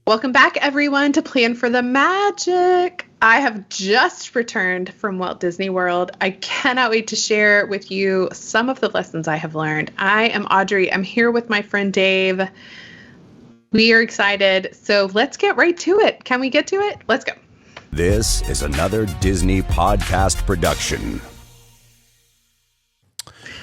Welcome back, everyone, to Plan for the Magic. I have just returned from Walt Disney World. I cannot wait to share with you some of the lessons I have learned. I am Audrey. I'm here with my friend Dave. We are excited, so let's get right to it. Can we get to it? Let's go. This is another Disney podcast production.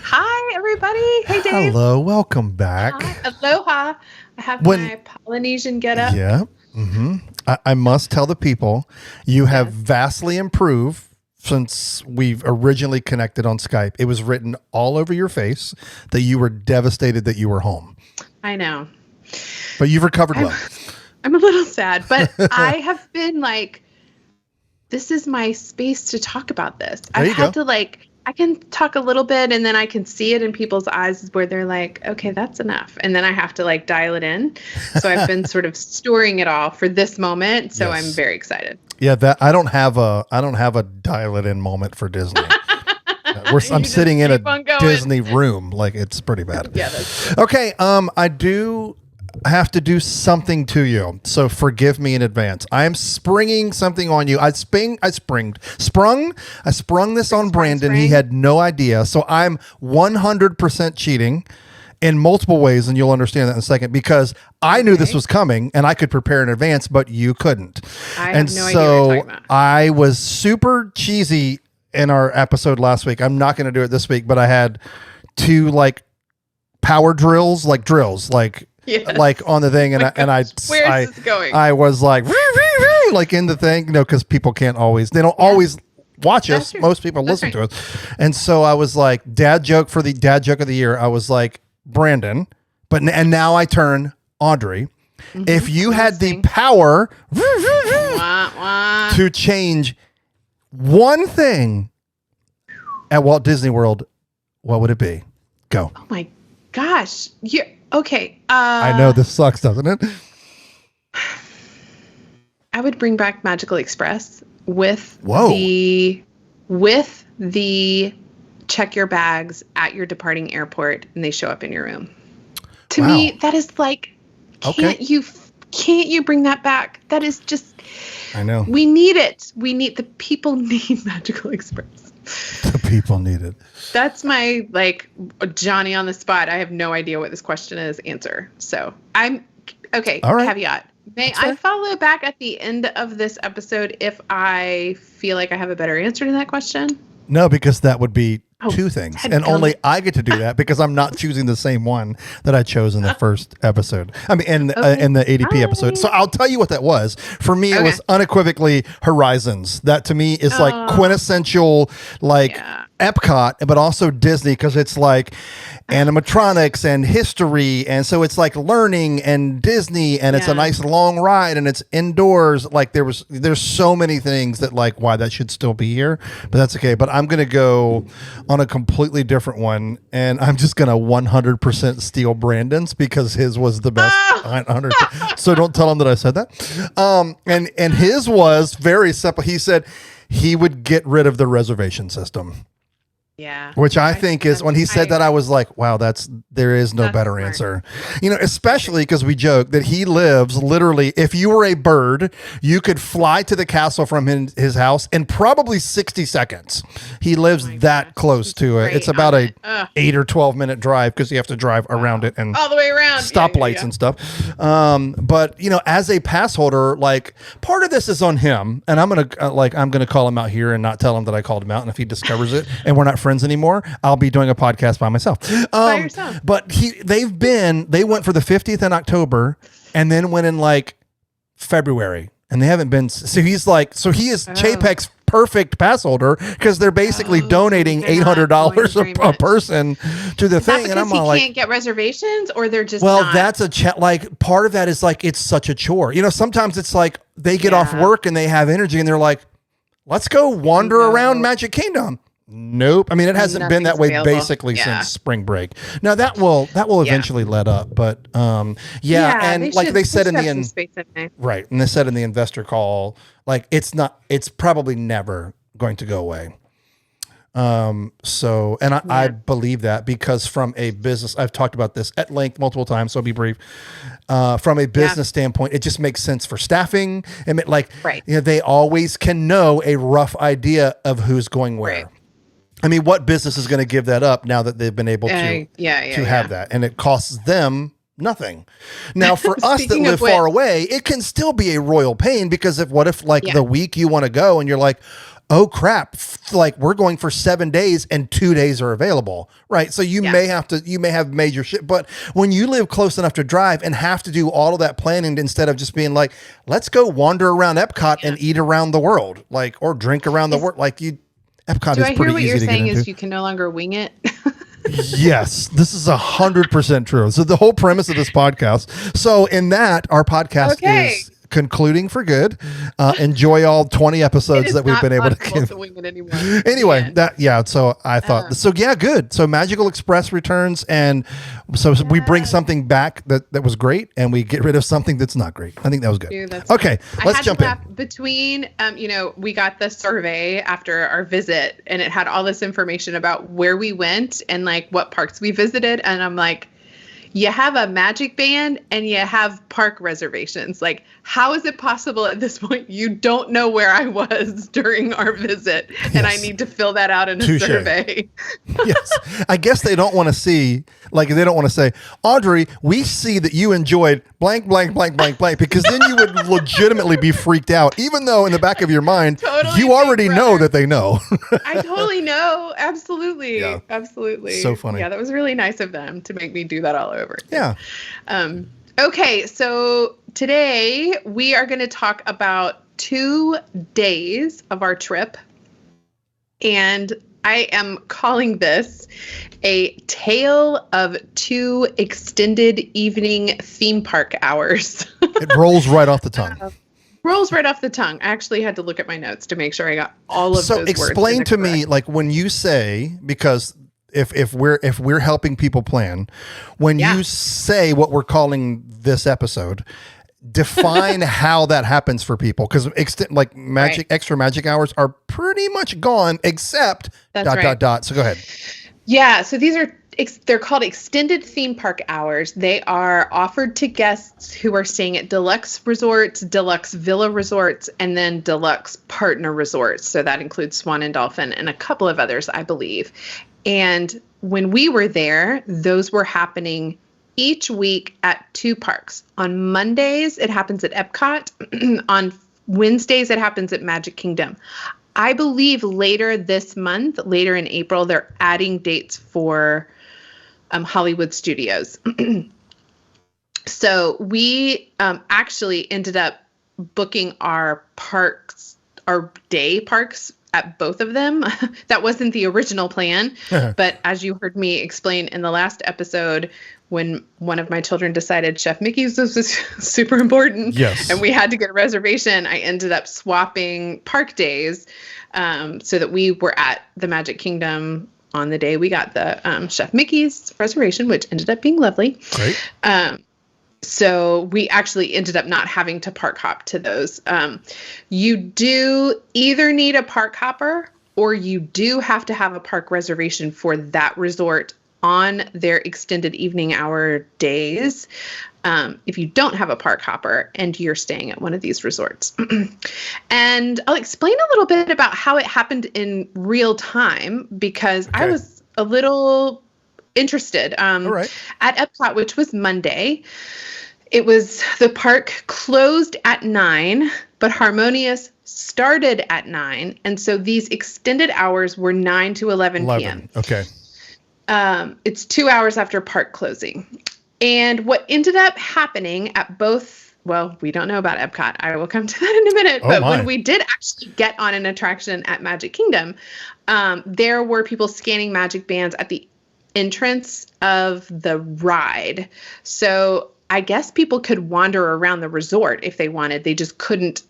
Hi, everybody. Hey, Dave. Hello, welcome back. Hi. Aloha. I have my Polynesian getup. Yeah. Mm-hmm. I must tell the people, you have vastly improved since we've originally connected on Skype. It was written all over your face that you were devastated that you were home. I know. But you've recovered well. I'm a little sad, but I have been like, this is my space to talk about this. I've had to I can talk a little bit and then I can see it in people's eyes where they're like, okay, that's enough. And then I have to dial it in. So I've been sort of storing it all for this moment. So I'm very excited. Yeah, that I don't have a dial it in moment for Disney. I'm sitting in a Disney room. It's pretty bad. Yeah. That's okay. I do have to do something to you, so forgive me in advance. I am springing something on you. I sprung this on Brandon. He had no idea, so I'm 100% cheating in multiple ways, and you'll understand that in a second, because I knew this was coming and I could prepare in advance, but you couldn't. I have no idea what you're talking about. I was super cheesy in our episode last week. I'm not going to do it this week, but I had two power drills, on the thing, and where's this going? I was like in the thing, because people don't always watch us. Most people listen to us, and so I was like, dad joke of the year. I was like, Brandon, and now I turn Audrey. Mm-hmm. If you had the power to change one thing at Walt Disney World, what would it be? Go. Oh my gosh. Okay. I know this sucks, doesn't it? I would bring back Magical Express with the check your bags at your departing airport and they show up in your room. To me, that is can't you bring that back? That is just, I know. We need it. The people need Magical Express. The people need it. That's my Johnny on the spot. I have no idea what this question is answer. So I'm okay. All right. Caveat. May I follow back at the end of this episode if I feel like I have a better answer to that question? No, because that would be two things. And only I get to do that because I'm not choosing the same one that I chose in the first episode. I mean, in the ADP episode. So I'll tell you what that was. For me, it was unequivocally Horizons. That to me is quintessential, EPCOT, but also Disney, because it's animatronics and history, and so it's learning and Disney, and it's a nice long ride, and it's indoors. There's so many things that why that should still be here, but that's okay. But I'm gonna go on a completely different one, and I'm just gonna 100% steal Brandon's because his was the best. 100. So don't tell him that I said that. And his was very simple. He said he would get rid of the reservation system. Yeah. Which I think is, when he said that, I was like, wow, there is no better answer. Especially because we joke that he lives literally, if you were a bird, you could fly to the castle from his house in probably 60 seconds. He lives that close to it. It's about a 8 or 12 minute drive because you have to drive around it and all the way around stoplights and stuff. But as a pass holder, part of this is on him, and I'm gonna call him out here and not tell him that I called him out. And if he discovers it and we're not friends anymore, I'll be doing a podcast by myself. By yourself. But they went for the 50th in October and then went in February, and they haven't been. So he is Chapek's perfect pass holder because they're basically donating $800 a person to the thing. And I'm all can't get reservations, or they're just that's a part of that is it's such a chore. Sometimes it's they get off work and they have energy and they're like, let's go wander around Magic Kingdom. Nope. I mean, it hasn't been that way basically since spring break. Now that will eventually let up, but and they said in the right, and they said in the investor call, it's probably never going to go away. I believe that because from a business, I've talked about this at length multiple times, so I'll be brief. from a business standpoint, it just makes sense for staffing. And right. They always can know a rough idea of who's going where. Right. I mean, what business is going to give that up now that they've been able to have that? And it costs them nothing. Now, for us that live far away, it can still be a royal pain, because what if the week you want to go and you're like, oh crap, we're going for 7 days and 2 days are available, right? So you may have major shit, but when you live close enough to drive and have to do all of that planning instead of just being like, let's go wander around EPCOT and eat around the world, or drink around the world, EPCOT is pretty easy to get into. Do I hear what you're saying is you can no longer wing it? Yes, this is 100% true. So the whole premise of this podcast. So in that, our podcast is concluding for good. Enjoy all 20 episodes that we've been able to give. To wing it anymore. Anyway, so I thought, good. So Magical Express returns, and so we bring something back that was great, and we get rid of something that's not great. I think that was good. Dude, okay, let's jump in. Between, we got the survey after our visit, and it had all this information about where we went and what parks we visited, and I'm like, you have a magic band and you have park reservations. How is it possible at this point you don't know where I was during our visit? Yes. And I need to fill that out in a survey. Yes. I guess they don't want to see, they don't want to say, Audrey, we see that you enjoyed blank, blank, blank, blank, blank, because then you would legitimately be freaked out, even though in the back of your mind, you already know that they know. I totally know. Absolutely. Yeah. Absolutely. So funny. Yeah, that was really nice of them to make me do that all over. Yeah. Okay, so today we are going to talk about 2 days of our trip, and I am calling this a tale of 2 extended evening theme park hours. It rolls right off the tongue. Rolls right off the tongue. I actually had to look at my notes to make sure I got all of those words. So explain to me, when you say, because if we're helping people plan, when you say what we're calling this episode, define how that happens for people, because extra magic hours are pretty much gone, except ... So go ahead. Yeah, so they're called extended theme park hours. They are offered to guests who are staying at deluxe resorts, deluxe villa resorts, and then deluxe partner resorts. So that includes Swan and Dolphin and a couple of others, I believe. And when we were there, those were happening each week at 2 parks. On Mondays, it happens at EPCOT. On Wednesdays, it happens at Magic Kingdom. I believe later this month, later in April, they're adding dates for Hollywood Studios. So we actually ended up booking our day parks at both of them. That wasn't the original plan. But as you heard me explain in the last episode, when one of my children decided Chef Mickey's was super important, and we had to get a reservation, I ended up swapping park days so that we were at the Magic Kingdom on the day we got the Chef Mickey's reservation, which ended up being lovely. Great. So we actually ended up not having to park hop to those. You do either need a park hopper, or you do have to have a park reservation for that resort on their extended evening hour days. If you don't have a park hopper and you're staying at one of these resorts. And I'll explain a little bit about how it happened in real time, because I was a little interested. All right. At EPCOT, which was Monday, the park closed at 9, but Harmonious started at 9. And so these extended hours were 9 to 11 p.m. Okay. It's 2 hours after park closing. And what ended up happening at both, well, we don't know about EPCOT. I will come to that in a minute. But when we did actually get on an attraction at Magic Kingdom, there were people scanning magic bands at the entrance of the ride. So I guess people could wander around the resort if they wanted. They just couldn't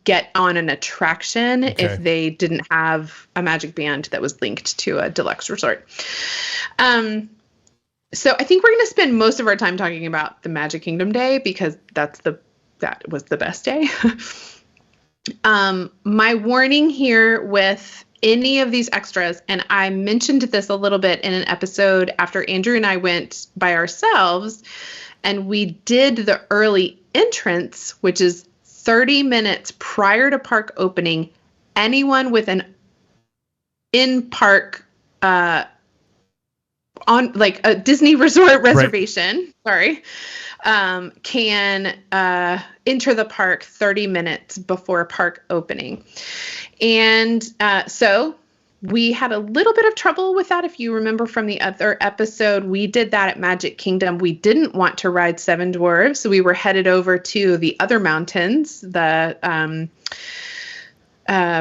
get on an attraction if they didn't have a magic band that was linked to a deluxe resort. So I think we're going to spend most of our time talking about the Magic Kingdom day, because that was the best day. My warning here with any of these extras, and I mentioned this a little bit in an episode after Andrew and I went by ourselves, and we did the early entrance, which is 30 minutes prior to park opening. Anyone with an in-park on like a Disney resort reservation, can enter the park 30 minutes before park opening. And so we had a little bit of trouble with that. If you remember from the other episode, we did that at Magic Kingdom. We didn't want to ride Seven Dwarfs, so we were headed over to the other mountains, the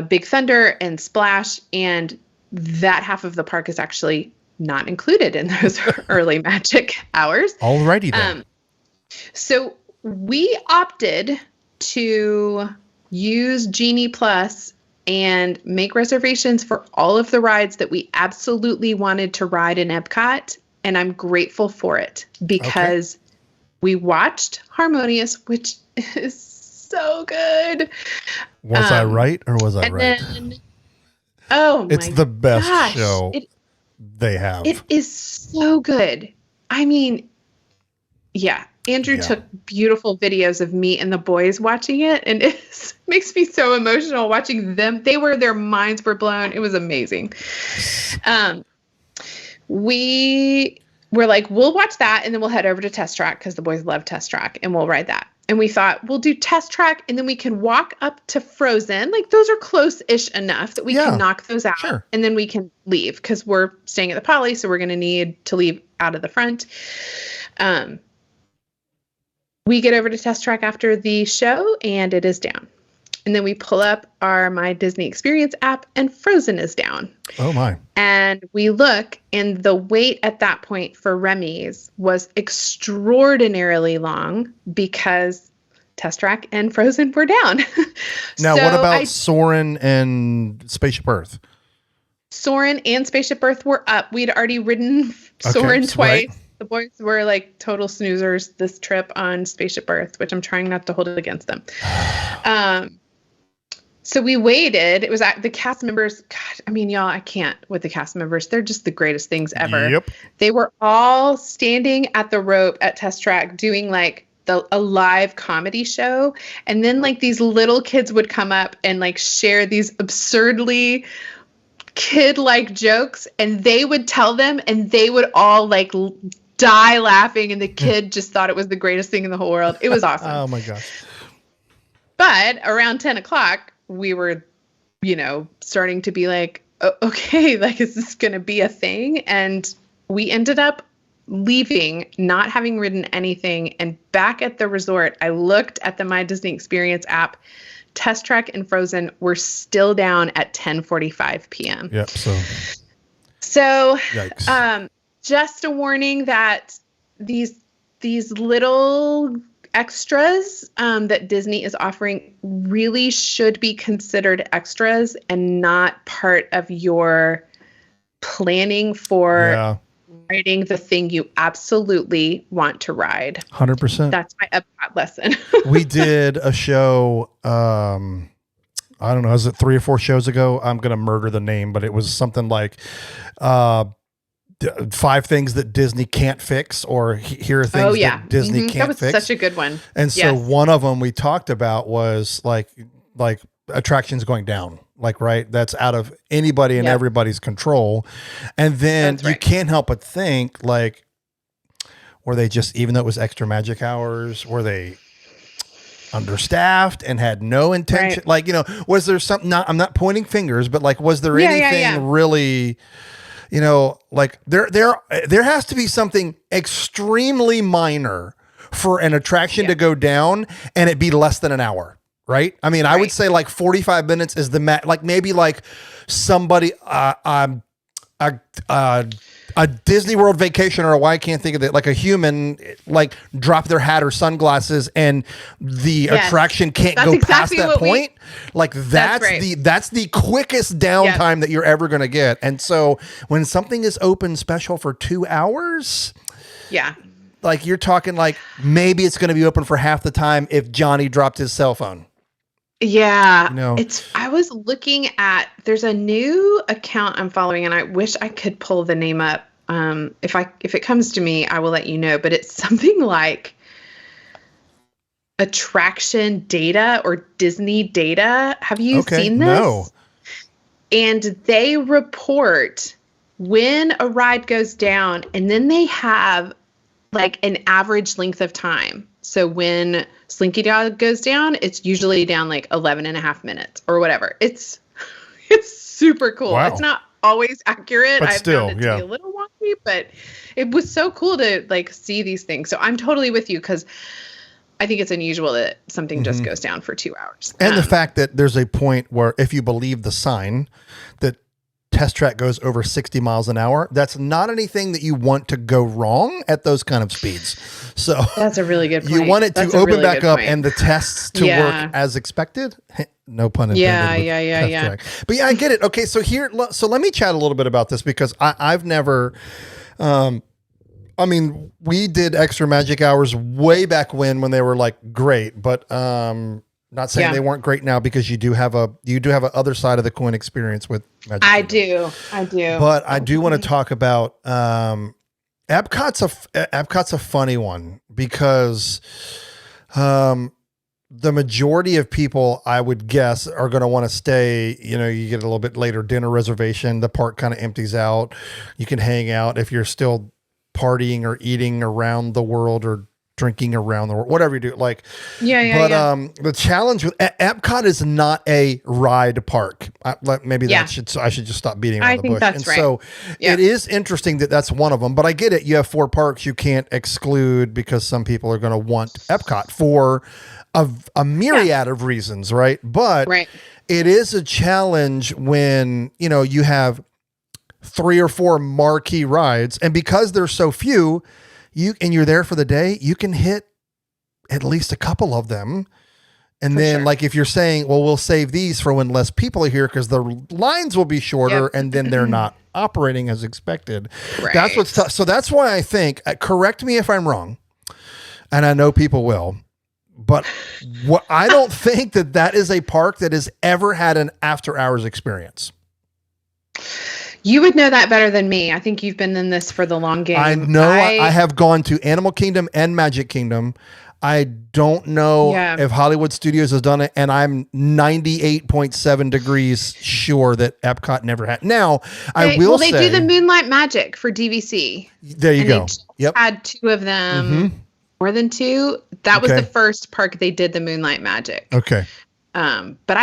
Big Thunder and Splash, and that half of the park is actually not included in those early Magic hours. Alrighty then. So we opted to use Genie Plus and make reservations for all of the rides that we absolutely wanted to ride in EPCOT. And I'm grateful for it because we watched Harmonious, which is so good. Was I right or was I right? It's the best show they have. It is so good. I mean, yeah. Andrew took beautiful videos of me and the boys watching it, and it makes me so emotional watching them. Their minds were blown. It was amazing. We were like, we'll watch that, and then we'll head over to Test Track because the boys love Test Track, and we'll ride that. And we thought we'll do Test Track, and then we can walk up to Frozen. Like those are close-ish enough that we can knock those out, and then we can leave because we're staying at the Poly, so we're going to need to leave out of the front. We get over to Test Track after the show, and it is down. And then we pull up our My Disney Experience app, and Frozen is down. Oh, my. And we look, and the wait at that point for Remy's was extraordinarily long because Test Track and Frozen were down. Now, what about Soarin' and Spaceship Earth? Soarin' and Spaceship Earth were up. We'd already ridden Soarin' twice. Right. The boys were like total snoozers this trip on Spaceship Earth, which I'm trying not to hold it against them. So we waited. It was at the cast members. God, I mean, y'all, I can't with the cast members. They're just the greatest things ever. Yep. They were all standing at the rope at Test Track doing like a live comedy show. And then like these little kids would come up and like share these absurdly kid-like jokes, and they would tell them, and they would all like die laughing, and the kid just thought it was the greatest thing in the whole world. It was awesome. Oh my gosh. But around 10 o'clock, we were, starting to be like, okay, like, is this going to be a thing? And we ended up leaving, not having ridden anything. And back at the resort, I looked at the My Disney Experience app. Test Track and Frozen were still down at 10:45 p.m. Yep. So yikes. Just a warning that these little extras that Disney is offering really should be considered extras and not part of your planning for riding the thing you absolutely want to ride. 100%. That's my EPCOT lesson. We did a show, I don't know, is it 3 or 4 shows ago? I'm going to murder the name, but it was something like 5 things that Disney can't fix, or here are things that Disney can't fix. That was such a good one. And so one of them we talked about was like attractions going down, like, right. That's out of anybody and everybody's control. And then you can't help but think like, were they just, even though it was extra magic hours, were they understaffed and had no intention? Like, was there something, I'm not pointing fingers, but like, was there anything really, like there has to be something extremely minor for an attraction to go down and it be less than an hour. Right. I mean, I would say like 45 minutes is the like maybe like somebody, a Disney World vacation, or I can't think of it, like a human, like drop their hat or sunglasses and the attraction can't go past that point. Like that's the quickest downtime that you're ever going to get. And so when something is open special for 2 hours, like you're talking like maybe it's going to be open for half the time if Johnny dropped his cell phone. Yeah. You know, I was looking at, there's a new account I'm following and I wish I could pull the name up. If it comes to me, I will let you know, but it's something like attraction data or Disney data. Have you seen this? No. And they report when a ride goes down, and then they have like an average length of time. So when Slinky Dog goes down, it's usually down like 11 and a half minutes or whatever. It's super cool. Wow. It's not always accurate. But I still, found it to be a little wonky, but it was so cool to like see these things. So I'm totally with you because I think it's unusual that something just goes down for 2 hours. And the fact that there's a point where if you believe the sign that Test Track goes over 60 miles an hour, that's not anything that you want to go wrong at those kind of speeds. So that's a really good point. You want it to open back up and the tests to work as expected. No pun intended. Yeah. But yeah, I get it. Okay. So let me chat a little bit about this because I've never, I mean, we did extra magic hours way back when they were like great, but not saying they weren't great now because you do have a other side of the coin experience with Magic Kingdom. I do. But I do want to talk about Epcot's a funny one because the majority of people, I would guess, are going to want to stay. You know, you get a little bit later dinner reservation. The park kind of empties out. You can hang out if you're still partying or eating around the world or drinking around the world, whatever you do. Like, the challenge with Epcot is not a ride park. I should just stop beating around the bush. That's right. So it is interesting that that's one of them, but I get it. You have 4 parks you can't exclude because some people are going to want Epcot for a myriad of reasons. Right. But it is a challenge when, you know, you have 3 or 4 marquee rides, and because there's so few, you're there for the day, you can hit at least a couple of them. And then like if you're saying, well, we'll save these for when less people are here because the lines will be shorter and then they're not operating as expected. Right. That's what's tough. So that's why I think, correct me if I'm wrong, and I know people will, but I don't think that is a park that has ever had an after hours experience. You would know that better than me. I think you've been in this for the long game. I know I have gone to Animal Kingdom and Magic Kingdom. I don't know if Hollywood Studios has done it, and I'm 98.7 degrees sure that Epcot never had. Now, I will say... Well, they do the Moonlight Magic for DVC. There you go. Yep. Had 2 of them. More than 2. That was the first park they did the Moonlight Magic. Okay. But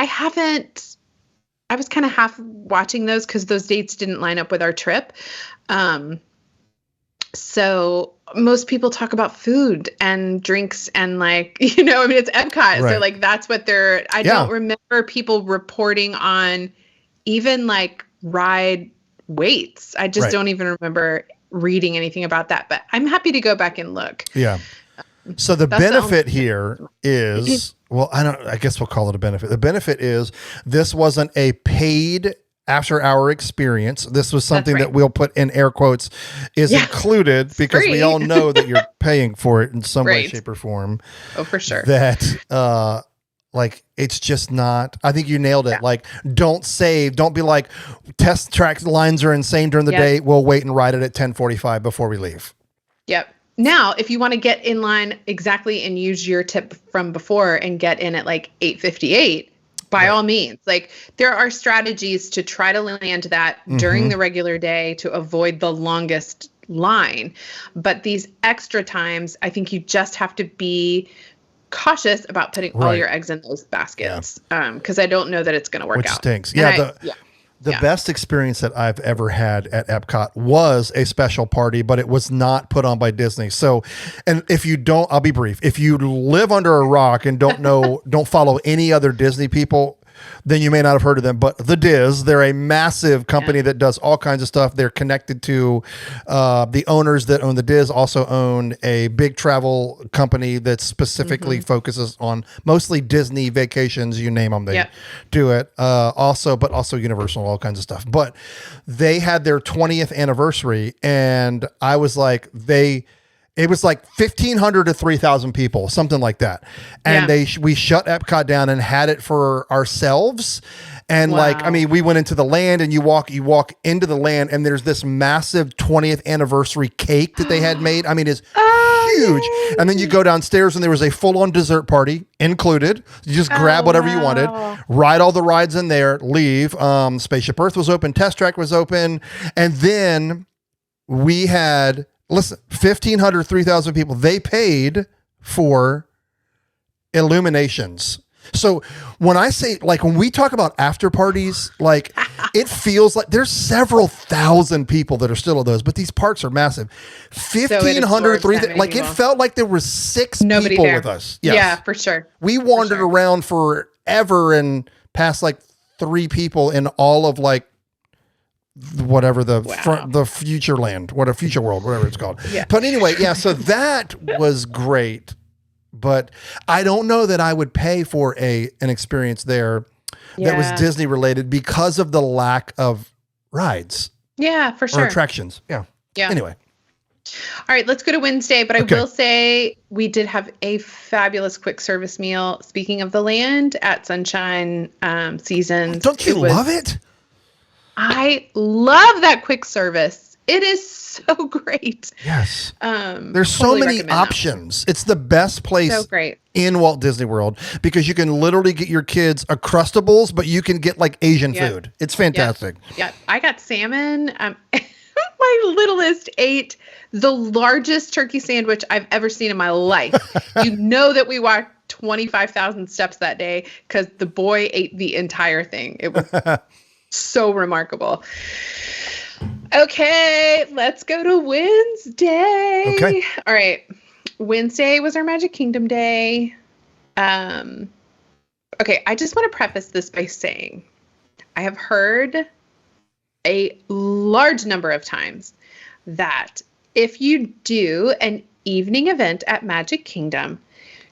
I was kind of half watching those because those dates didn't line up with our trip. So most people talk about food and drinks and like, you know, I mean, it's Epcot. Right. So like, that's what I don't remember people reporting on even like ride waits. I just don't even remember reading anything about that, but I'm happy to go back and look. Yeah. So the benefit here is, well, I guess we'll call it a benefit. The benefit is this wasn't a paid after hour experience. This was something that we'll put in air quotes is included because we all know that you're paying for it in some way, shape or form. Oh, for sure. That, like, it's just not, I think you nailed it. Yeah. Like, don't be like, Test Track lines are insane during the day. We'll wait and ride it at 10:45 before we leave. Yep. Now, if you want to get in line exactly and use your tip from before and get in at like 8:58, by all means, like there are strategies to try to land that during the regular day to avoid the longest line. But these extra times, I think you just have to be cautious about putting all your eggs in those baskets. Because I don't know that it's going to work out. Which stinks. The best experience that I've ever had at Epcot was a special party, but it was not put on by Disney. So, and if you don't, I'll be brief. If you live under a rock and don't follow any other Disney people, then you may not have heard of them, but the Diz, they're a massive company that does all kinds of stuff. They're connected to the owners that own the Diz also own a big travel company that specifically focuses on mostly Disney vacations, you name them, they do it. Also Universal, all kinds of stuff. But they had their 20th anniversary, and I was like, It was like 1,500 to 3,000 people, something like that. And we shut Epcot down and had it for ourselves. And we went into the land, and you walk into the land, and there's this massive 20th anniversary cake that they had made. I mean, it's huge. Yay. And then you go downstairs, and there was a full-on dessert party included. You just grab whatever you wanted, ride all the rides in there, leave. Spaceship Earth was open, Test Track was open, and then we had 1,500, 3,000 people. They paid for illuminations. So when I say, like, when we talk about after parties, like, it feels like there's several thousand people that are still at those, but these parks are massive. 1,500, 3,000, like, it felt like there were six people with us. Yes. Yeah, for sure. We wandered around forever and passed like 3 people in all of like whatever the future land, future world, whatever it's called. Yeah. But anyway, so that was great. But I don't know that I would pay for an experience there that was Disney related because of the lack of rides. Yeah, for sure. Or attractions. Yeah. Anyway. All right, let's go to Wednesday. But I will say we did have a fabulous quick service meal. Speaking of the land at Sunshine Seasons. Don't you love it? I love that quick service. It is so great. Yes. There's so many options. It's the best place in Walt Disney World because you can literally get your kids Uncrustables, but you can get like Asian food. It's fantastic. Yeah. I got salmon. My littlest ate the largest turkey sandwich I've ever seen in my life. You know that we walked 25,000 steps that day because the boy ate the entire thing. It was so remarkable. Okay, let's go to Wednesday. Okay. All right. Wednesday was our Magic Kingdom day. Okay, I just want to preface this by saying I have heard a large number of times that if you do an evening event at Magic Kingdom,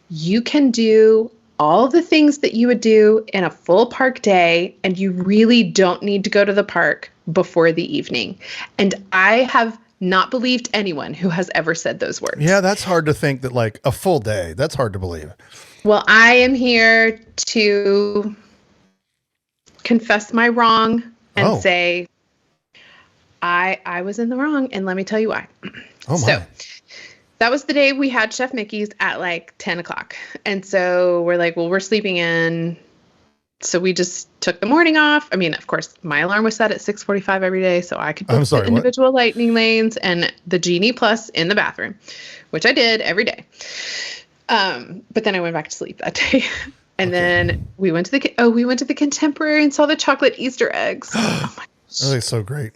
you can do all the things that you would do in a full park day, and you really don't need to go to the park before the evening. And I have not believed anyone who has ever said those words. Yeah, that's hard to think that like a full day. That's hard to believe. Well, I am here to confess my wrong and say I was in the wrong, and let me tell you why. Oh my. So that was the day we had Chef Mickey's at like 10 o'clock. And so we're like, well, we're sleeping in. So we just took the morning off. I mean, of course, my alarm was set at 6:45 every day, so I could book the individual lightning lanes and the Genie Plus in the bathroom, which I did every day. But then I went back to sleep that day. And then we went to the Contemporary and saw the chocolate Easter eggs. Oh my gosh. That is so great.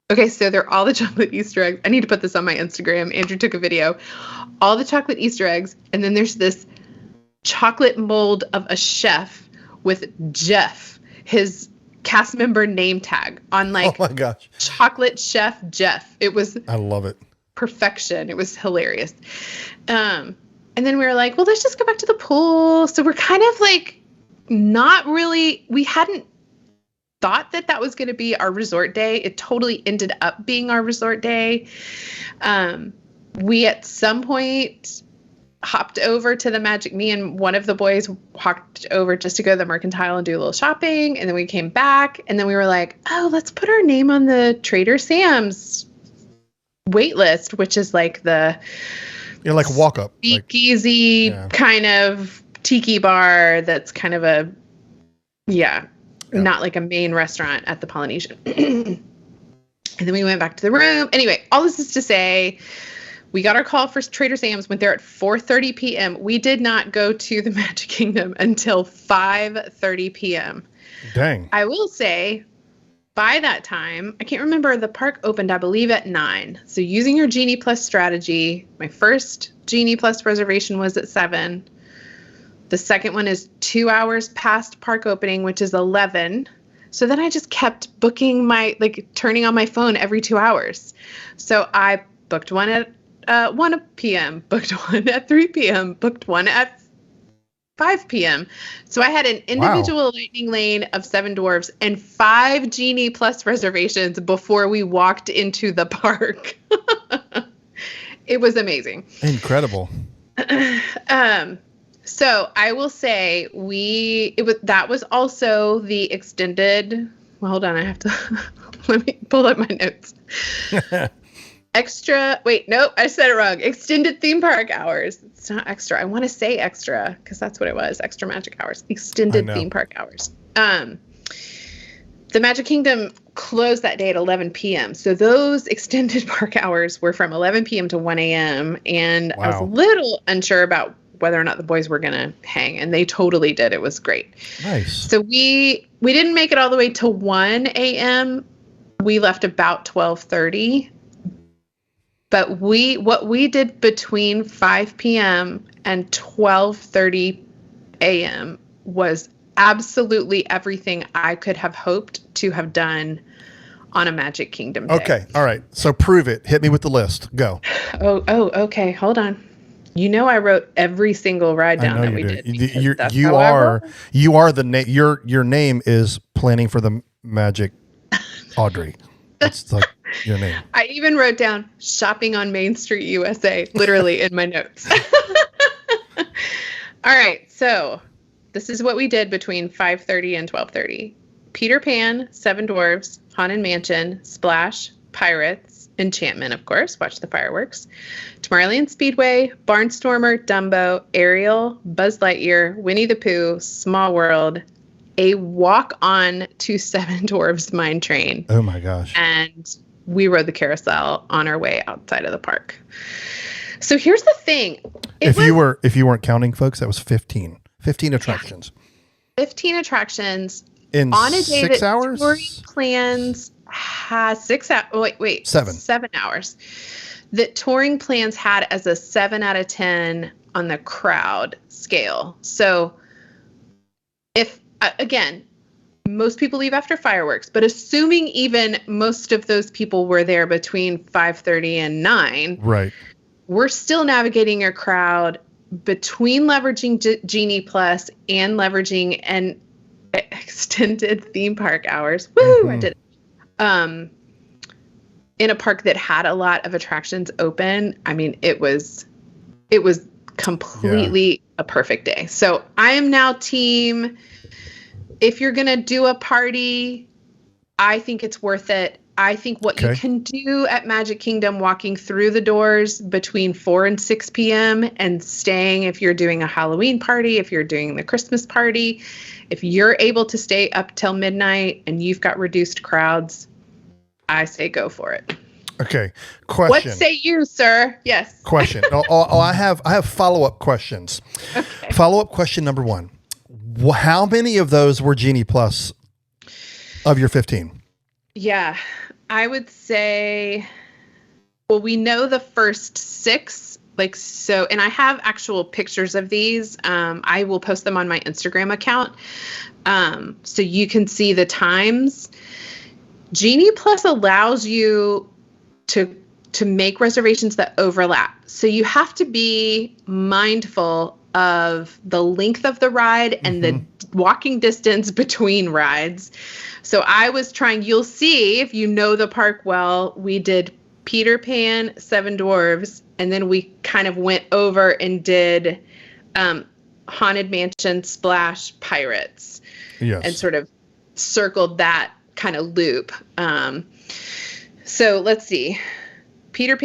Okay, so they're all the chocolate Easter eggs. I need to put this on my Instagram. Andrew took a video. All the chocolate Easter eggs. And then there's this chocolate mold of a chef with Jeff, his cast member name tag on like, oh my gosh, chocolate chef Jeff. I love it. Perfection. It was hilarious. And then we were like, well, let's just go back to the pool. So we're kind of like we hadn't thought that was going to be our resort day. It totally ended up being our resort day. We at some point hopped over to me and one of the boys walked over just to go to the Mercantile and do a little shopping. And then we came back and then we were like, oh, let's put our name on the Trader Sam's wait list, which is like like walk up speakeasy kind of tiki bar. That's kind of not like a main restaurant at the Polynesian. And then we went back to the room. Anyway, all this is to say, we got our call for Trader Sam's, went there at 4:30 p.m. We did not go to the Magic Kingdom until 5:30 p.m. Dang. I will say, by that time, I can't remember, the park opened, I believe, at 9. So using your Genie Plus strategy, my first Genie Plus reservation was at 7. The second one is 2 hours past park opening, which is 11. So then I just kept booking turning on my phone every 2 hours. So I booked one at 1 p.m., booked one at 3 p.m., booked one at 5 p.m. So I had an individual lightning lane of 7 Dwarfs and 5 Genie Plus reservations before we walked into the park. It was amazing. Incredible. So I will say that was also the extended. Well, hold on, I have to let me pull up my notes. I said it wrong. Extended theme park hours. It's not extra. I want to say extra because that's what it was. Extra magic hours. Extended theme park hours. The Magic Kingdom closed that day at 11 p.m. So those extended park hours were from 11 p.m. to 1 a.m. And I was a little unsure about whether or not the boys were going to hang, and they totally did. It was great. Nice. So we didn't make it all the way to 1 a.m. We left about 12:30. But what we did between 5 p.m. and 12:30 a.m. was absolutely everything I could have hoped to have done on a Magic Kingdom day. Okay. All right. So prove it. Hit me with the list. Go. Oh, okay. Hold on. I wrote every single ride down that we did. You are your name is planning for the Magic Audrey. That's like your name. I even wrote down shopping on Main Street, USA, literally in my notes. All right. So this is what we did between 5:30 and 12:30. Peter Pan, Seven Dwarfs, Haunted Mansion, Splash, Pirates, Enchantment, of course, watch the fireworks, Tomorrowland Speedway, Barnstormer, Dumbo, Ariel, Buzz Lightyear, Winnie the Pooh, Small World, a walk on to Seven Dwarfs Mine Train. Oh my gosh. And we rode the carousel on our way outside of the park. So here's the thing. If you weren't counting, folks, that was 15 attractions. 15 attractions in on a day 6 hours. Touring Plans has 6 hours. Wait, 7 hours. That Touring Plans had as a 7 out of 10 on the crowd scale. So if again, most people leave after fireworks, but assuming even most of those people were there between 5:30 and 9, right? We're still navigating a crowd between leveraging Genie Plus and leveraging an extended theme park hours. Woo! Mm-hmm. I did it. In a park that had a lot of attractions open. I mean, it was completely a perfect day. So I am now team. If you're going to do a party, I think it's worth it. I think what you can do at Magic Kingdom, walking through the doors between 4 and 6 p.m. and staying, if you're doing a Halloween party, if you're doing the Christmas party, if you're able to stay up till midnight and you've got reduced crowds, I say go for it. Okay. Question. What say you, sir? Yes. Question. I have follow-up questions. Okay. Follow-up question number 1. How many of those were Genie Plus of your 15? Yeah, I would say, well, we know the first 6, and I have actual pictures of these. I will post them on my Instagram account. So you can see the times. Genie Plus allows you to make reservations that overlap. So you have to be mindful of the length of the ride and the walking distance between rides. So I was you'll see if you know the park well, we did Peter Pan, Seven Dwarfs, and then we kind of went over and did Haunted Mansion, Splash, Pirates. Yes. And sort of circled that kind of loop. So let's see.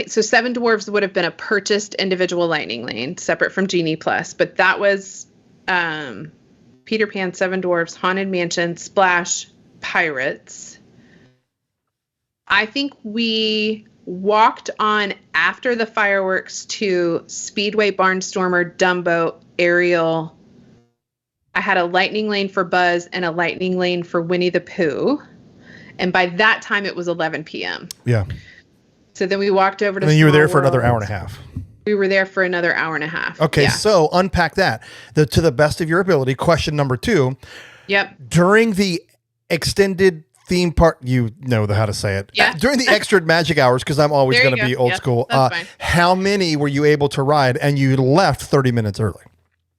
So Seven Dwarfs would have been a purchased individual lightning lane, separate from Genie Plus. But that was Peter Pan, Seven Dwarfs, Haunted Mansion, Splash, Pirates. I think we walked on after the fireworks to Speedway, Barnstormer, Dumbo, Ariel. I had a lightning lane for Buzz and a lightning lane for Winnie the Pooh. And by that time, it was 11 p.m. Yeah. So then we walked over to. And then you were there for another hour and a half. We were there for another hour and a half. Okay, so unpack that. To the best of your ability. Question number 2. Yep. During the extended theme park, you know how to say it. Yeah. During the extra magic hours, because I'm always going to be old school. How many were you able to ride? And you left 30 minutes early.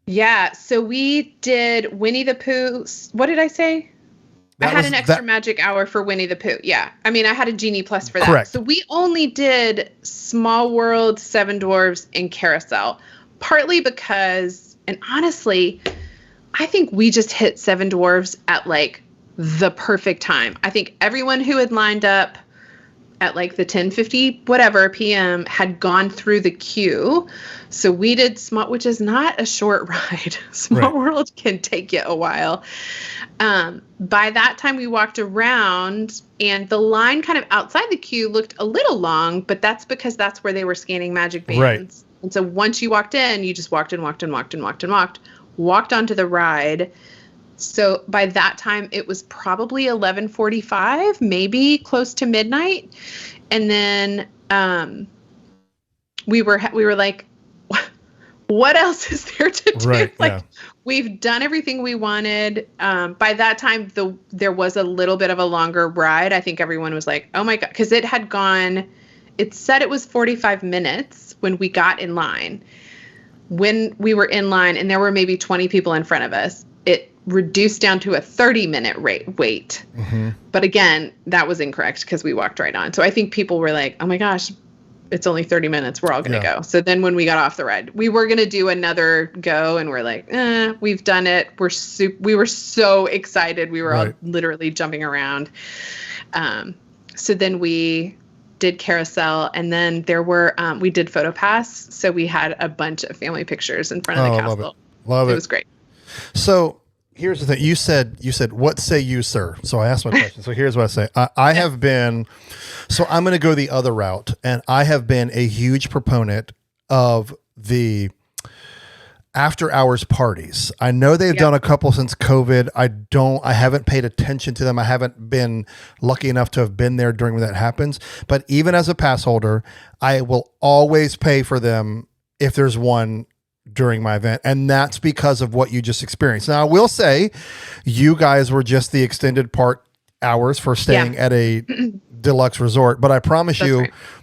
Yeah. So we did Winnie the Pooh. What did I say? I had an extra magic hour for Winnie the Pooh. Yeah. I mean, I had a Genie Plus for that. Correct. So we only did Small World, Seven Dwarfs, and Carousel. Partly because, and honestly, I think we just hit Seven Dwarfs at like the perfect time. I think everyone who had lined up at like the 10:50 whatever p.m. had gone through the queue. So we did Small, which is not a short ride. Small World can take you a while. By that time we walked around and the line kind of outside the queue looked a little long, but that's because that's where they were scanning magic bands. Right. And so once you walked in, you just walked onto the ride. So by that time it was probably 11:45, maybe close to midnight. And then we were like, what else is there to do? Right, like we've done everything we wanted. By that time there was a little bit of a longer ride. I think everyone was like, oh my God, because it said it was 45 minutes when we got in line. When we were in line and there were maybe 20 people in front of us, it reduced down to a 30-minute wait. Mm-hmm. But again, that was incorrect because we walked right on. So I think people were like, oh my gosh, it's only 30 minutes. We're all going to go. So then when we got off the ride, we were going to do another go and we're like, we've done it. We were so excited. We were all literally jumping around. So then we did Carousel, and then there were we did PhotoPass, so we had a bunch of family pictures in front of the castle. Love it. It was great. So here's the thing. You said, what say you, sir? So I asked my question. So here's what I say. I have been, so I'm going to go the other route, and I have been a huge proponent of the after hours parties. I know they've done a couple since COVID. I haven't paid attention to them. I haven't been lucky enough to have been there during when that happens. But even as a pass holder, I will always pay for them if there's one during my event. And that's because of what you just experienced. Now I will say you guys were just the extended park hours for staying at a deluxe resort, but I promise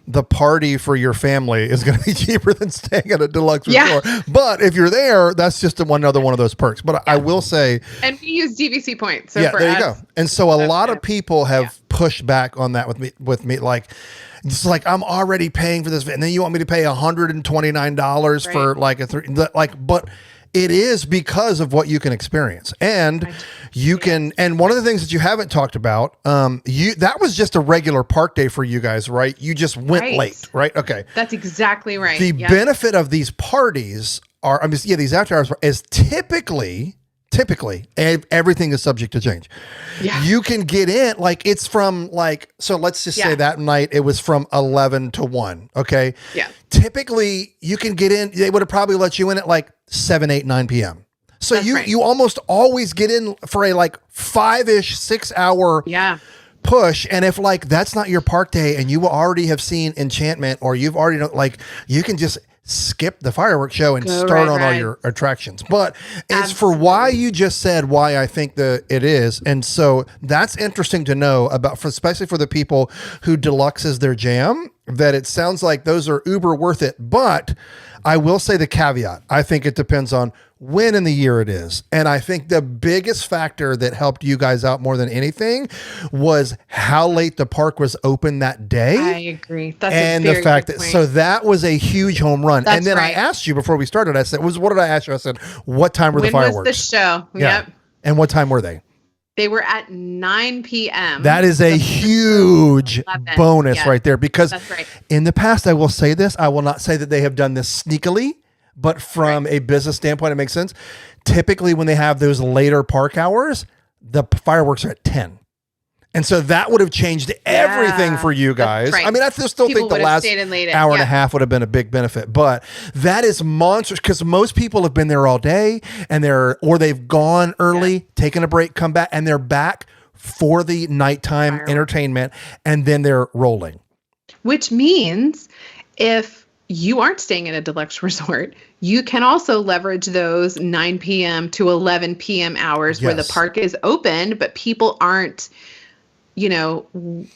the party for your family is going to be cheaper than staying at a deluxe resort. But if you're there, that's just another one of those perks. But I will say, and we use DVC points. So there you go. And so a lot of people have pushed back on that with me. Like, it's like, I'm already paying for this, and then you want me to pay $129 for like but it is because of what you can experience, and you can. And one of the things that you haven't talked about, that was just a regular park day for you guys, right? You just went late, right? Okay, that's exactly right. The benefit of these parties are, these after hours is typically everything is subject to change. Yeah. You can get in, like, it's from so let's just say that night it was from 11 to 1. Okay. Yeah. Typically you can get in, they would have probably let you in at like 7, 8, 9 p.m. So you almost always get in for a like 5-ish, 6 hour push. And if that's not your park day and you already have seen Enchantment, or you've already you can just skip the fireworks show and start on all your attractions. But it's for why you just said why I think it is. And so that's interesting to know about, especially for the people who deluxe is their jam, that it sounds like those are uber worth it. But I will say the caveat, I think it depends on when in the year it is. And I think the biggest factor that helped you guys out more than anything was how late the park was open that day. I agree. That's and the fact that, so that was a huge home run. And then I asked you before we started, I said, what did I ask you? I said, what time were the fireworks? When was the show? Yeah. Yep. And what time were they? They were at 9 p.m. That is a huge bonus right there, because in the past, I will say this, I will not say that they have done this sneakily, but from a business standpoint, it makes sense. Typically, when they have those later park hours, the fireworks are at 10. And so that would have changed everything for you guys. I mean, I still think the last hour and a half would have been a big benefit, but that is monstrous, because most people have been there all day and they've gone early, taken a break, come back, and they're back for the nighttime entertainment, and then they're rolling. Which means if you aren't staying in a deluxe resort, you can also leverage those 9 p.m. to 11 p.m. hours where the park is open, but people aren't, the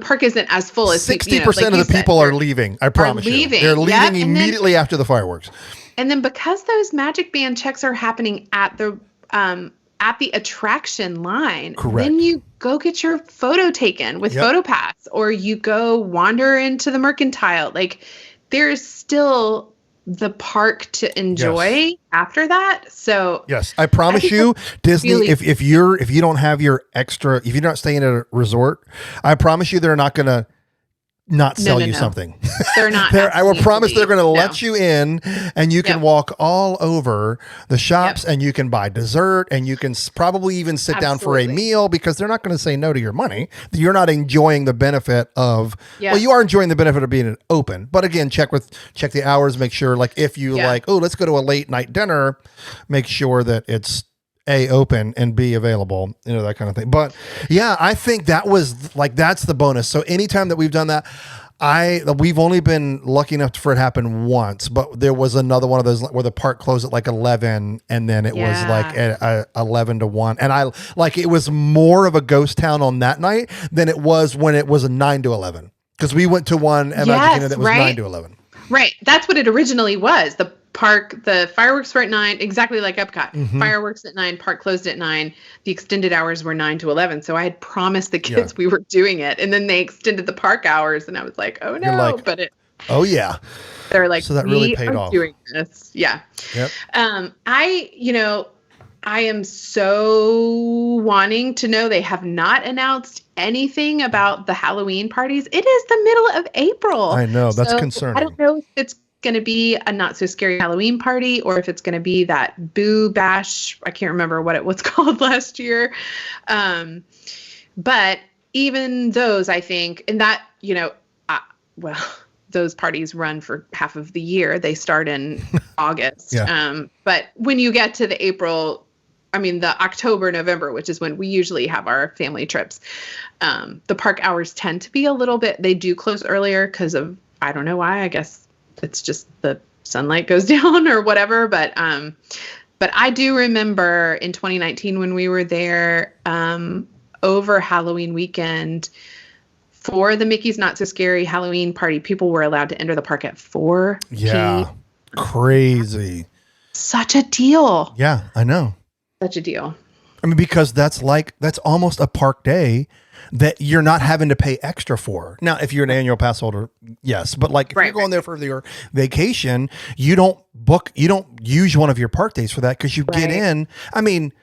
park isn't as full as 60% of the people are leaving. I promise you. They're leaving immediately after the fireworks. And then because those magic band checks are happening at the at the attraction line. Correct. Then you go get your photo taken with PhotoPass, or you go wander into the Mercantile. Like, there's still the park to enjoy after that. So yes, I promise you, Disney, really, if you don't have your extra, if you're not staying at a resort, I promise you they're not going to not sell you something. They're not. I will promise they're going to let you in, and you can walk all over the shops, and you can buy dessert, and you can probably even sit down for a meal, because they're not going to say no to your money. You're not enjoying the benefit of, well, you are enjoying the benefit of being open. But again, check the hours, make sure, like, if you like, oh, let's go to a late night dinner, make sure that it's A, open, and B, available, that kind of thing. But yeah, I think that was like, that's the bonus. So anytime that we've done that, we've only been lucky enough for it to happen once, but there was another one of those where the park closed at like 11, and then it was like at 11 to 1. And it was more of a ghost town on that night than it was when it was a 9 to 11. Because we went to one at Magic Kingdom that was 9 to 11. Right. That's what it originally was. The park, the fireworks were at 9, exactly like Epcot. Mm-hmm. Fireworks at 9, park closed at 9. The extended hours were 9 to 11. So I had promised the kids we were doing it, and then they extended the park hours, and I was like, oh no! Like, but oh yeah, they're like, so that really paid off. Doing this, yeah. Yep. I am so wanting to know. They have not announced anything about the Halloween parties. It is the middle of April. I know, that's concerning. I don't know if it's going to be a not so scary Halloween party, or if it's going to be that Boo Bash. I can't remember what it was called last year. But even those, I think, and that, those parties run for half of the year. They start in August. But when you get to the October, November, which is when we usually have our family trips, the park hours tend to be a little bit, they do close earlier because of, I don't know why, I guess it's just the sunlight goes down or whatever. But I do remember in 2019 when we were there over Halloween weekend for the Mickey's Not So Scary Halloween party, people were allowed to enter the park at 4 p.m. Yeah, crazy. Such a deal. Yeah, I know. Such a deal. I mean, because that's almost a park day that you're not having to pay extra for. Now, if you're an annual pass holder, yes. But if you're going there for your vacation, you don't use one of your park days for that, because you get in. I mean,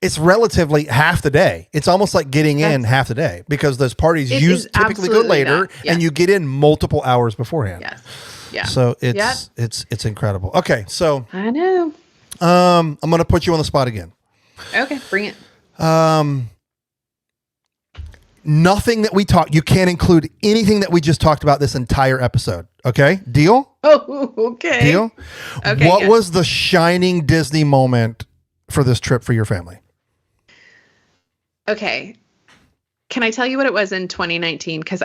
it's relatively half the day. It's almost like getting in half the day, because those parties typically go later, and you get in multiple hours beforehand. Yes. Yeah. So it's incredible. Okay, so I know. I'm going to put you on the spot again. Okay, bring it. Nothing that we talked, you can't include anything that we just talked about this entire episode. Okay? Deal? Oh, okay. Deal? Okay. What was the shining Disney moment for this trip for your family? Okay. Can I tell you what it was in 2019? Because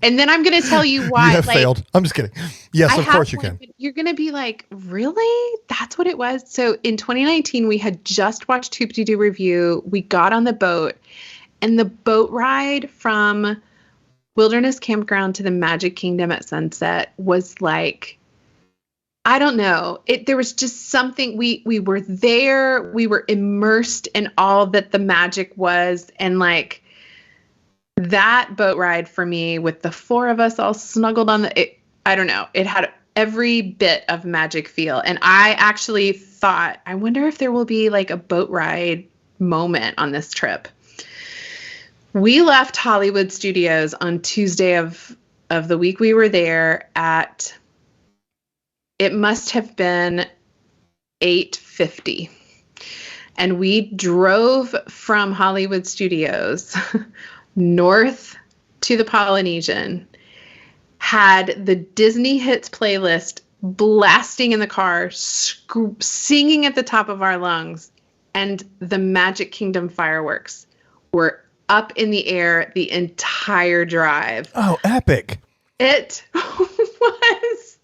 and then I'm going to tell you why. You have failed. I'm just kidding. Yes, of course you can. You're going to be like, really? That's what it was? So in 2019, we had just watched Hoop-Dee-Doo Review. We got on the boat, and the boat ride from Wilderness Campground to the Magic Kingdom at sunset was like, I don't know. There was just something. We were there. We were immersed in all that the magic was, and that boat ride for me, with the 4 of us all snuggled on I don't know. It had every bit of magic feel. And I actually thought, I wonder if there will be a boat ride moment on this trip. We left Hollywood Studios on Tuesday of the week we were there at, it must have been 8:50. And we drove from Hollywood Studios north to the Polynesian, had the Disney Hits playlist blasting in the car, singing at the top of our lungs, and the Magic Kingdom fireworks were up in the air the entire drive. Oh, epic. It was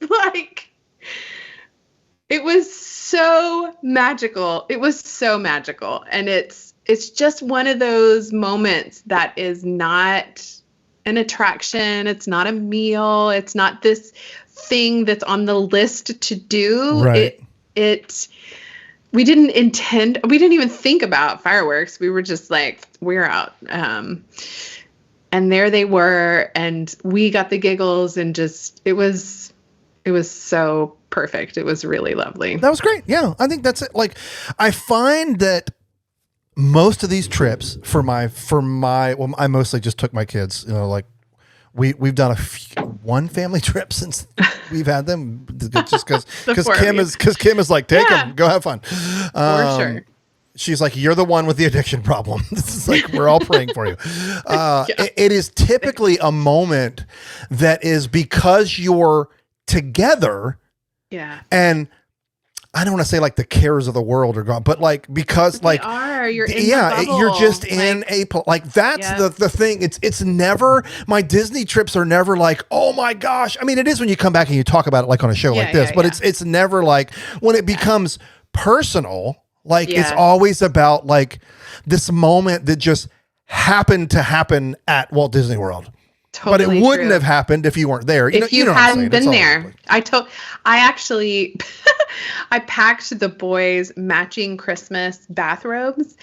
it was so magical. It was so magical. And it's just one of those moments that is not an attraction. It's not a meal. It's not this thing that's on the list to do. Right. we didn't even think about fireworks. We were just like, we're out. And there they were, and we got the giggles, and just, it was so perfect. It was really lovely. That was great. Yeah. I think that's it. Like, I find that most of these trips well, I mostly just took my kids, like we've done one family trip since we've had them, just because Kim is like, take them, go have fun. For sure. She's like, you're the one with the addiction problem. This is like, we're all praying for you. It is typically a moment that is because you're together. Yeah. And I don't want to say like the cares of the world are gone, but like, because like, you're in the bubble. You're just in that's the thing. It's never, my Disney trips are never like, oh my gosh. I mean, it is when you come back and you talk about it like on a show like this, but it's never like when it becomes personal. Like it's always about like this moment that just happened to happen at Walt Disney World. Totally, but it wouldn't have happened if you weren't there. If you hadn't been there. I actually I packed the boys matching Christmas bathrobes,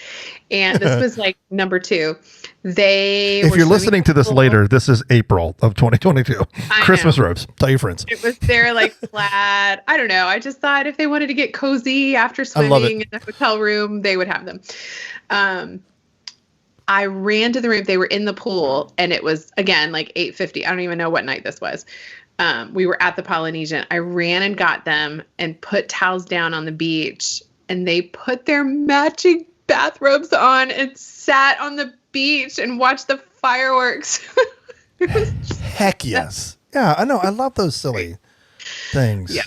and this was like number 2. If you're listening to this later, this is April of 2022. Christmas robes. Tell your friends. It was their like plaid. I don't know. I just thought if they wanted to get cozy after swimming in the hotel room, they would have them. I ran to the room. They were in the pool, and it was, again, like 8:50. I don't even know what night this was. We were at the Polynesian. I ran and got them and put towels down on the beach, and they put their matching bathrobes on and sat on the beach and watched the fireworks. Heck yes. Yeah, I know. I love those silly things. Yeah.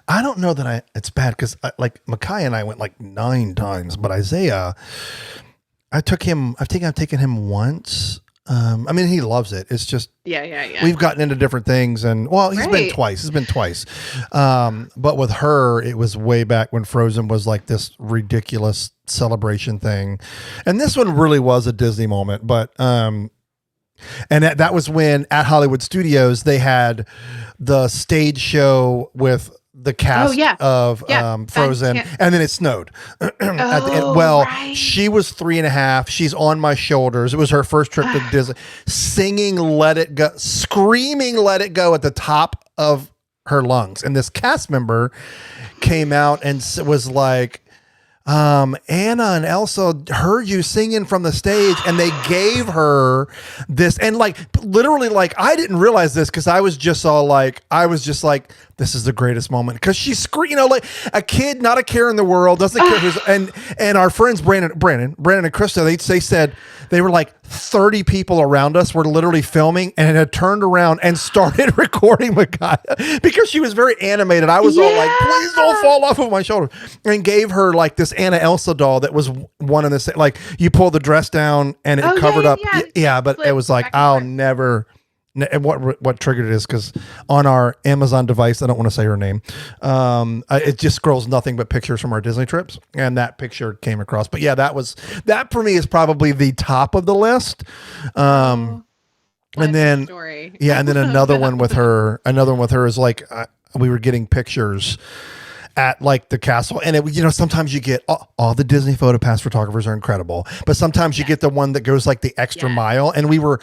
I don't know that it's bad because like Makai and I went like 9 times, but Isaiah, I've taken him once. I mean, he loves it. It's just, we've gotten into different things, and he's been twice. But with her, it was way back when Frozen was like this ridiculous celebration thing. And this one really was a Disney moment, but, and that was when at Hollywood Studios, they had the stage show with the cast of Frozen, and then it snowed. At the end. Well, she was 3.5. She's on my shoulders. It was her first trip to Disney, singing "Let It Go," screaming "Let It Go" at the top of her lungs. And this cast member came out and was like, Anna and Elsa heard you singing from the stage, and they gave her this, and like literally, like I didn't realize this because I was just like, this is the greatest moment, because she screamed, like a kid, not a care in the world, doesn't care who's, and our friends Brandon and Krista, they said they were like 30 people around us were literally filming and had turned around and started recording Micaiah because she was very animated. I was all like, please don't fall off of my shoulder, and gave her like this Anna Elsa doll that was one in the same, like you pull the dress down and it covered up. Yeah, but it was like, I'll never. And what triggered it is because on our Amazon device, I don't want to say her name, it just scrolls nothing but pictures from our Disney trips, and that picture came across. But yeah, that for me is probably the top of the list. And then and then another one with her is like we were getting pictures at like the castle, and it, sometimes you get all the Disney PhotoPass photographers are incredible, but sometimes you get the one that goes like the extra mile, and we were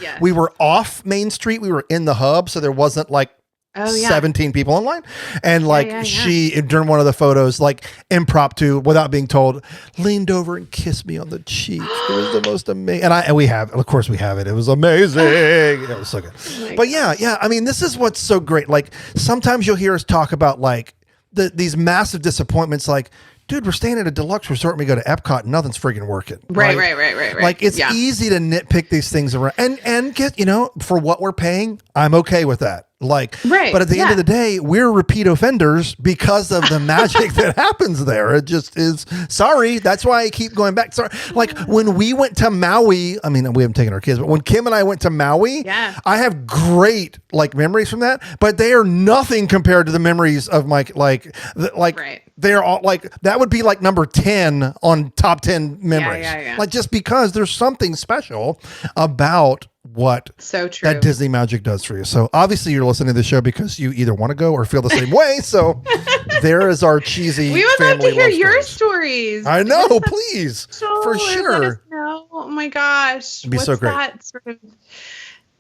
off Main Street, we were in the hub, so there wasn't like 17 people in line, and like she during one of the photos, like impromptu, without being told, leaned over and kissed me on the cheek. It was the most amazing, and we have it. It was amazing. It was so good. But yeah, I mean, this is what's so great. Like sometimes you'll hear us talk about like these massive disappointments, like, dude, we're staying at a deluxe resort and we go to EPCOT and nothing's friggin' working. Right. Like it's easy to nitpick these things around and get, for what we're paying, I'm okay with that. Like, but at the end of the day, we're repeat offenders because of the magic that happens there. It just is. Sorry, that's why I keep going back. Sorry, like when we went to Maui. I mean, we haven't taken our kids, but when Kim and I went to Maui, I have great like memories from that. But they are nothing compared to the memories of my They're all like that would be like number 10 on top 10 memories. Like just because there's something special about what so true. that Disney magic does for you. So obviously you're listening to the show because you either want to go or feel the same way. So there is our cheesy We would love to hear your stories. stories. I know, please. For sure. Let us know. Oh my gosh. It'd be so great. That sort of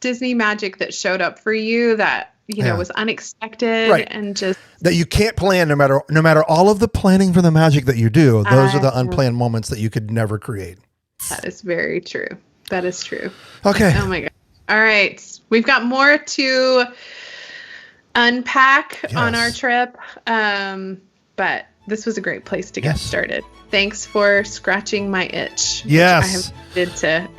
Disney magic that showed up for you that, was unexpected and just that you can't plan no matter all of the planning for the magic that you do. Those are the unplanned moments that you could never create. That is very true. That is true. Okay. Oh my God. All right. We've got more to unpack on our trip. But this was a great place to get started. Thanks for scratching my itch. Yes. I have needed to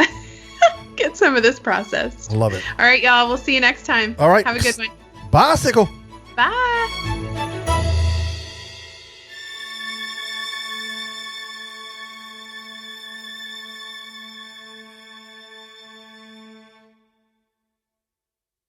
get some of this processed. I love it. All right, y'all. We'll see you next time. All right. Have a good one. Bicycle. Bye.